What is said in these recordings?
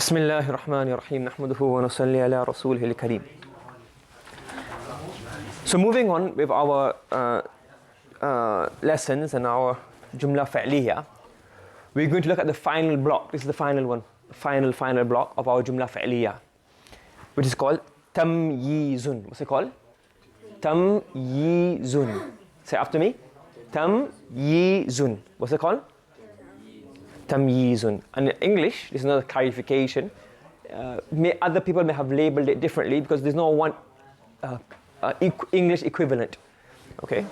بسم الله الرحمن الرحيم نحمده ونصلي على رسوله الكريم. So moving on with our lessons and our Jumla Fa'liya, we're going to look at the final block. This is the final one, the final block of our Jumla Fa'liya, which is called Tamyizun. What's it called? Tamyizun. Say after me. Tamyizun. What's it called? Tamyizun. And in English, this is another clarification. Other people may have labeled it differently because there's no one English equivalent. Okay?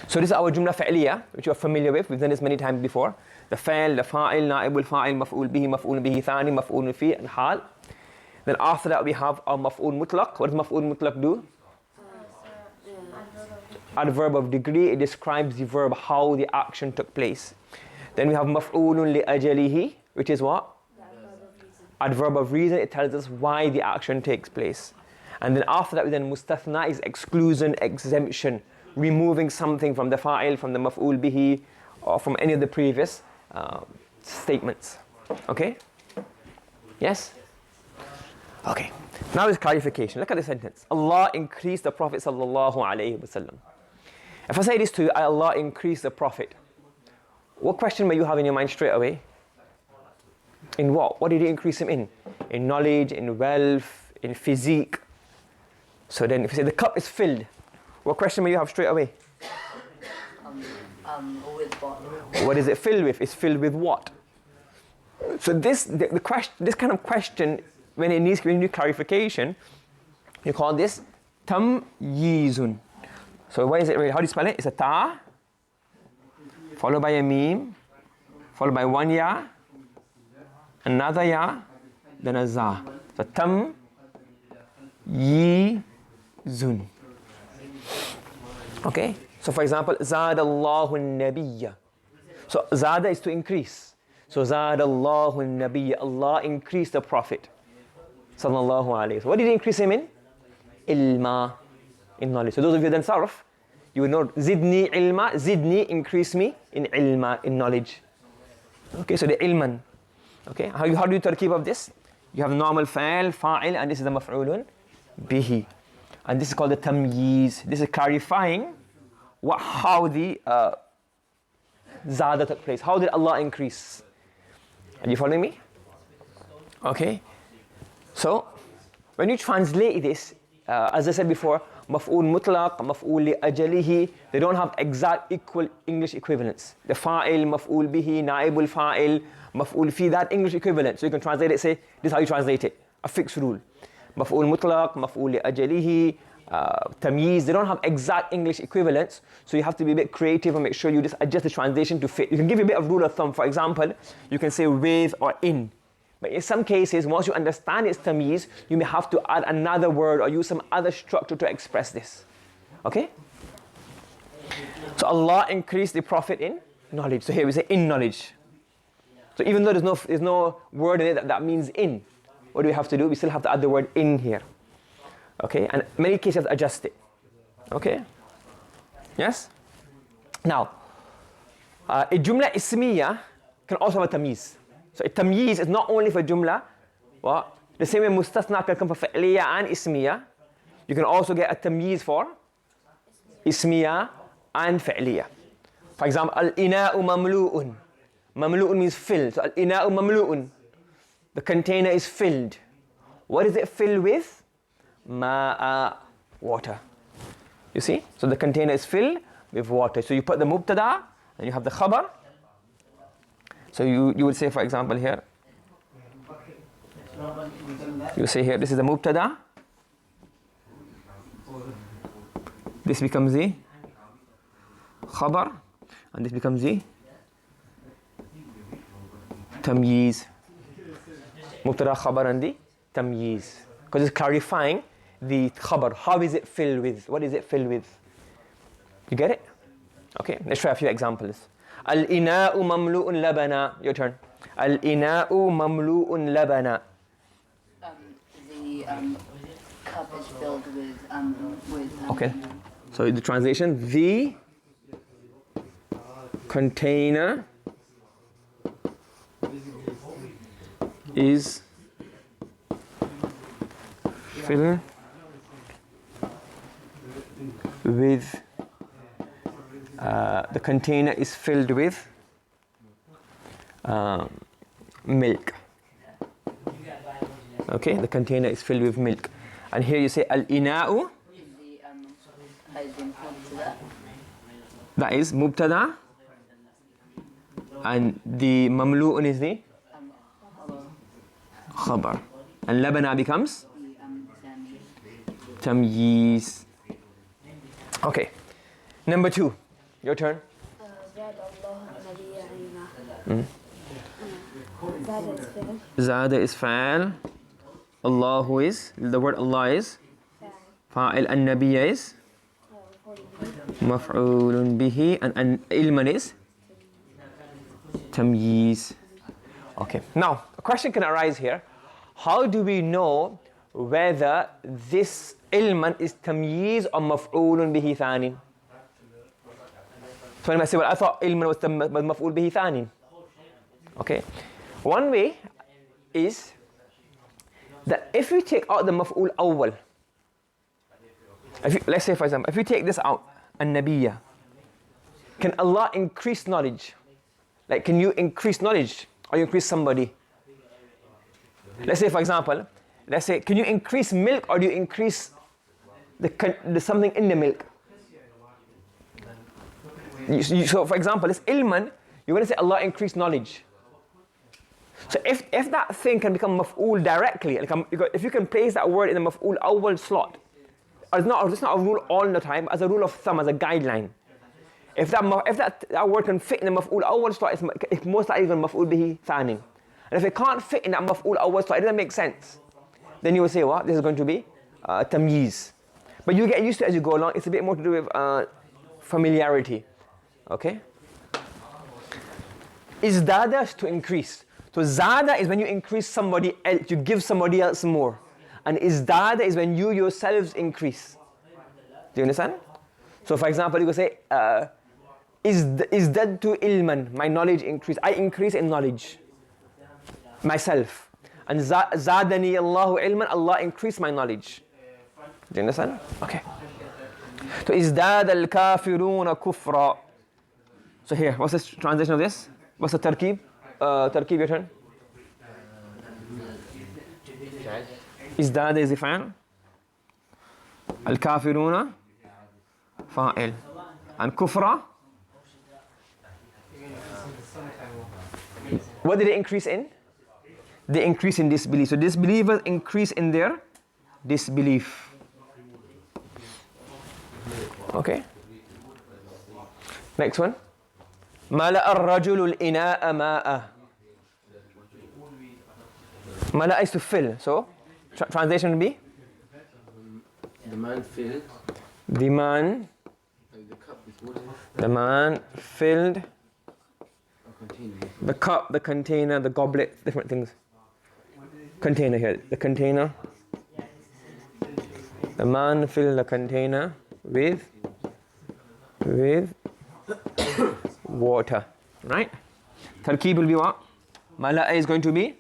So this is our Jumla Fa'liya, which you are familiar with. We've done this many times before. The Fa'il, the Fa'il, Na'ibul Fa'il, Maf'ul Bihi Thani, Maf'ul Fi, and Hal. Then after that we have our Maf'ul Mutlaq. What does Maf'ul Mutlaq do? Adverb of degree. It describes the verb, how the action took place. Then we have maf'ulun li ajalihi, which is what? Adverb of reason. It tells us why the action takes place. And then after that, then mustathna is exclusion, exemption, removing something from the fa'il, from the maf'ul bihi, or from any of the previous statements. Okay? Yes? Okay. Now is clarification. Look at the sentence. Allah increased the Prophet sallallahu alaihi wasallam. If I say this to you, Allah increased the Prophet, what question may you have in your mind straight away? In what? What did he increase him in? In knowledge, in wealth, in physique. So then if you say the cup is filled, what question may you have straight away? With what? What is it filled with? It's filled with what? So this kind of question, when it needs clarification, you call this tamyizun. So what is it really? How do you spell it? It's a ta, followed by a meme, followed by one ya, another ya, then a za. So tamyizun. Okay? So for example, Zadallahu an-nabiyya. So zada is to increase. So Zadallahu an-nabiyya. Allah increased the Prophet sallallahu alayhi. So what did he increase him in? Ilma, in knowledge. So those of you that sarf, you will know zidni ilma, zidni, increase me in ilma, in knowledge. Okay, so the ilman. Okay, how do you tarkib of this? You have normal fa'il, fa'il, and this is the maf'ulun bihi. And this is called the tamyiz. This is clarifying how the zada took place. How did Allah increase? Are you following me? Okay. So, when you translate this, as I said before, maf'ul mutlaq, maf'ul li ajalihi, they don't have exact equal English equivalents. The fa'il, maf'ul bihi, na'ibul fa'il, maf'ul fi, that English equivalent. So you can translate it, say, this is how you translate it. A fixed rule. Maf'ul mutlaq, maf'ul li ajalihi, tamyiz, they don't have exact English equivalents. So you have to be a bit creative and make sure you just adjust the translation to fit. You can give you a bit of rule of thumb. For example, you can say with or in. But in some cases, once you understand its tamyiz, you may have to add another word or use some other structure to express this. Okay? So Allah increased the Prophet in knowledge. So here we say in knowledge. So even though there's no word in it that means in, what do we have to do? We still have to add the word in here. Okay? And in many cases, adjust it. Okay? Yes? Now, a jumla ismiya can also have a tamyiz. So a tamyiz is not only for jumla, well, the same way mustathna can come for fa'liya and ismiya. You can also get a tamyiz for ismiya and fa'liya. For example, al-ina'u mamlu'un. Mamlu'un means filled. So al-ina'u mamlu'un. The container is filled. What is it filled with? Ma'a, water. You see? So the container is filled with water. So you put the mubtada and you have the khabar. So you would say, for example, here, you say here, this is the mubtada. This becomes the khabar, and this becomes the tamyiz. Mubtada, khabar, and the tamyiz. Because it's clarifying the khabar. How is it filled with? What is it filled with? You get it? Okay, let's try a few examples. Al-ina'u mamlu'un labana. Your turn. Al-ina'u mamlu'un labana. The cup is filled with Okay. So the translation, the container is filled with the container is filled with milk. Okay, the container is filled with milk. And here you say al-ina'u. That is mubtada. And the mamlu'un is the khabar. And labana becomes tamyiz. Okay. Number 2. Your turn. Zada is fa'al. Allahu is, the word Allah is fa'il, and Nabiyya is maf'ulun bihi, and ilman is tamyiz. Okay, now a question can arise here. How do we know whether this ilman is tamyiz or maf'ulun bihi thanin? So when I say, well, I thought ilman was maf'ul bihi thanin. Okay, one way is that if you take out the maf'ul awwal, let's say for example, if you take this out, an-nabiyya, can Allah increase knowledge? Like, can you increase knowledge or you increase somebody? Let's say for example, let's say, can you increase milk or do you increase the something in the milk? So for example, this ilman, you're going to say Allah increase knowledge. So if that thing can become maf'ul directly, like if you can place that word in the maf'ul awwal slot, it's not a rule all the time, as a rule of thumb, as a guideline. If that word can fit in the maf'ul awwal slot, it's most likely going maf'ul bihi thani. And if it can't fit in that maf'ul awwal slot, it doesn't make sense. Then you will say, what? This is going to be tamyiz. But you get used to it as you go along. It's a bit more to do with familiarity. Okay? Is dada to increase? So zada is when you increase somebody else, you give somebody else more. And izdada is when you yourselves increase. Do you understand? So for example, you could say, izdad to ilman, my knowledge increase. I increase in knowledge. Myself. And zadani Allahu ilman, Allah increase my knowledge. Do you understand? Okay. So izdad al-kafiruna kufra. So here, what's the translation of this? What's the tarkib? Tarkib, your turn. Izdada is the fa'il. Al-kafiruna fa'il. And kufra, what did they increase in? They increase in disbelief. So disbelievers increase in their disbelief. Okay. Next one. ملأ الرجل الإناء ماء. ملأ is to fill. So translation would be? The man filled. The man. The cup with water. The man filled. A container. The cup, the container, the goblet, different things. Container here. The container. The man filled the container with water. Right? Tarkib will be what? Mala'a is going to be?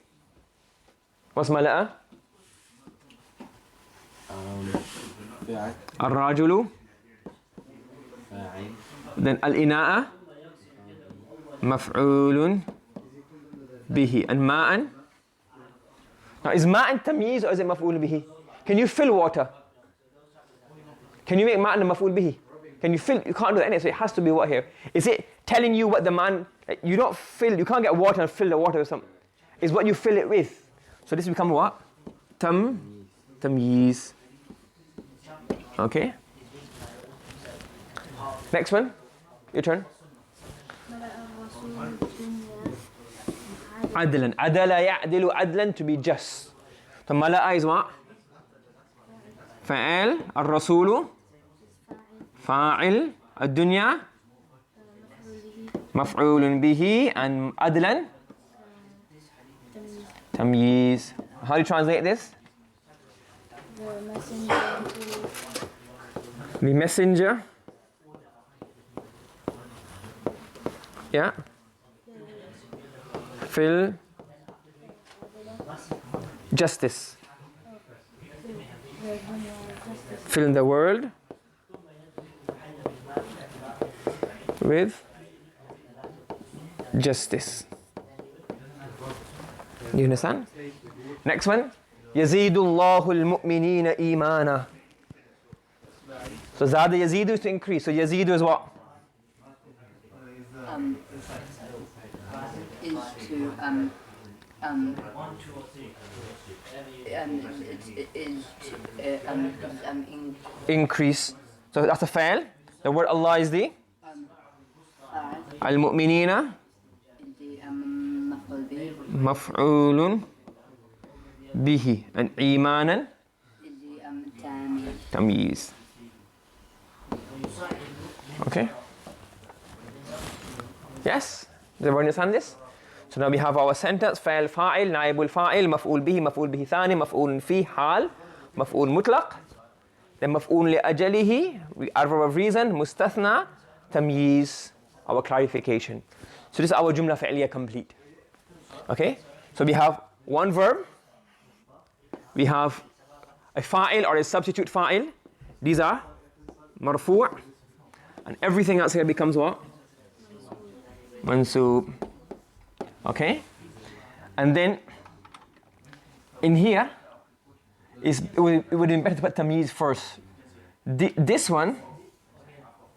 What's mala'a? Ar-rajulu. Then al-ina'a. Maf'ulun bihi. And ma'an. Now is ma'an tamyiz or is it maf'ul bihi? Can you fill water? Can you make ma'an maf'ul bihi? Can you fill? You can't do that, so it has to be what here? Is it telling you what the man, you don't fill, you can't get water and fill the water with something. It's what you fill it with. So this becomes what? Tamyiz. Okay. Next one. Your turn. Adlan. Adala ya'dilu adlan, to be just. So mala'a is what? Fa'al. Ar-rasulu. Fa'il. Ad-dunya. Maf'ulun bihi. And adlan. Tamyiz. How do you translate this? The messenger. Yeah. Fill justice. Fill the world with justice. You understand? Next one. يزيد الله المؤمنين إيمانا. So زاد يزيد is to increase. So يزيد is what? Is to increase. So that's a fail. The word Allah is the المؤمنين مفعول به and إيمانا تمييز. Okay? Yes? Does everyone understand this? So now we have our sentence فعل فاعل نائب الفاعل مفعول به ثاني مفعول فيه حال مفعول مطلق then مفعول لأجله adverb of reason مستثنى تمييز our clarification. So this is our جملة فعلية complete. Okay? So we have one verb, we have a fa'il or a substitute fa'il. These are marfu' and everything else here becomes what? Mansub. Okay? And then in here it would be better to put tamyiz first. This one,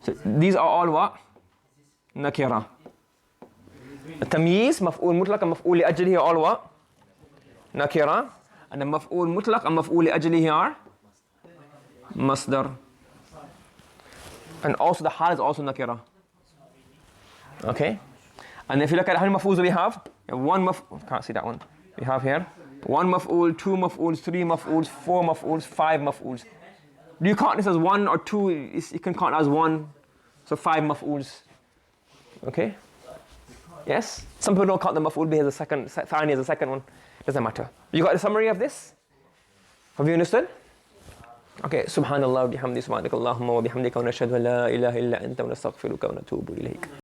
so these are all what? Nakira. التمييز مفعول مطلق مفعول لأجله all what? Nakira. And the مفعول مطلق and مفعول لأجله are masdar. And also the hal is also nakira. Okay? And if you look at how many maf'ools we have one can't see that one. We have here one maf'ool, two maf'ools, three maf'ools, four maf'ools, five maf'ools. Do you count this as one or two? You can count as one. So five maf'ools. Okay? Yes? Some people don't count the maf'ool as a second, thani as a second one. Doesn't matter. You got a summary of this? Have you understood? Okay. Subhanallah wa bihamdi subhanaka Allahumma wa bihamdika wa nashhadu an la ilaha illa anta wa nastaghfiruka wa natubu ilayk.